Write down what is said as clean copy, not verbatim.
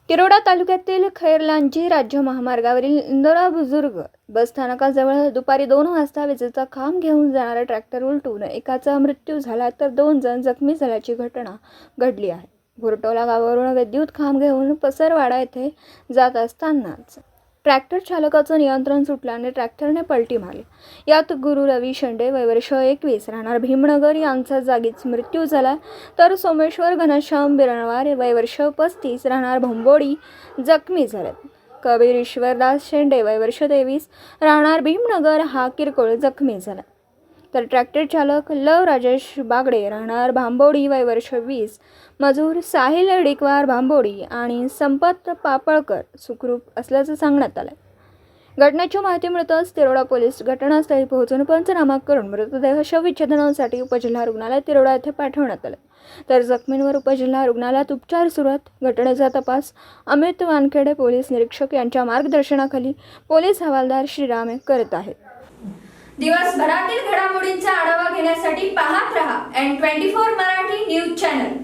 तिरोडा तालुक्यातील खैरलांची राज्य महामार्गावरील इंदोरा बुजुर्ग बस स्थानकाजवळ दुपारी 2 वाजता विजेचा खांब घेऊन जाणारा ट्रॅक्टर उलटून एकाचा मृत्यू झाला तर 2 जण जखमी झाल्याची घटना घडली आहे। घोरटोला गावावरून विद्युत खांब घेऊन पसरवाडा येथे जात असतानाच ट्रॅक्टर चालकाचं नियंत्रण सुटल्याने ट्रॅक्टरने पलटी मारली। यात गुरु रवी शेंडे वय वर्ष 21 राहणार भीमनगर यांचा जागीच मृत्यू झाला तर सोमेश्वर घनश्याम बिरणवार वय वर्ष 35 राहणार भंबोडी जखमी झाले। कबीर ईश्वरदास शेंडे वय वर्ष 23 राहणार भीमनगर हा किरकोळ जखमी झाला तर ट्रॅक्टर चालक लव राजेश बागडे राहणार भांबोडी वय वर्ष 20 मजूर साहिल डिकवार भांबोडी आणि संपत पापळकर सुखरूप असल्याचं सांगण्यात आलं। घटनेची माहिती मिळताच तिरोडा पोलीस घटनास्थळी पोहोचून पंचनामा करून मृतदेह शवविच्छेदनासाठी उपजिल्हा रुग्णालय तिरोडा येथे पाठवण्यात आले तर जखमींवर उपजिल्हा रुग्णालयात उपचार सुरू आहेत। घटनेचा तपास अमित वानखेडे पोलीस निरीक्षक यांच्या मार्गदर्शनाखाली पोलीस हवालदार श्रीराम करत आहेत। दिवसभरातील घडामोडींचा आढावा घेण्यासाठी पाहत रहा N24 मराठी न्यूज चॅनल।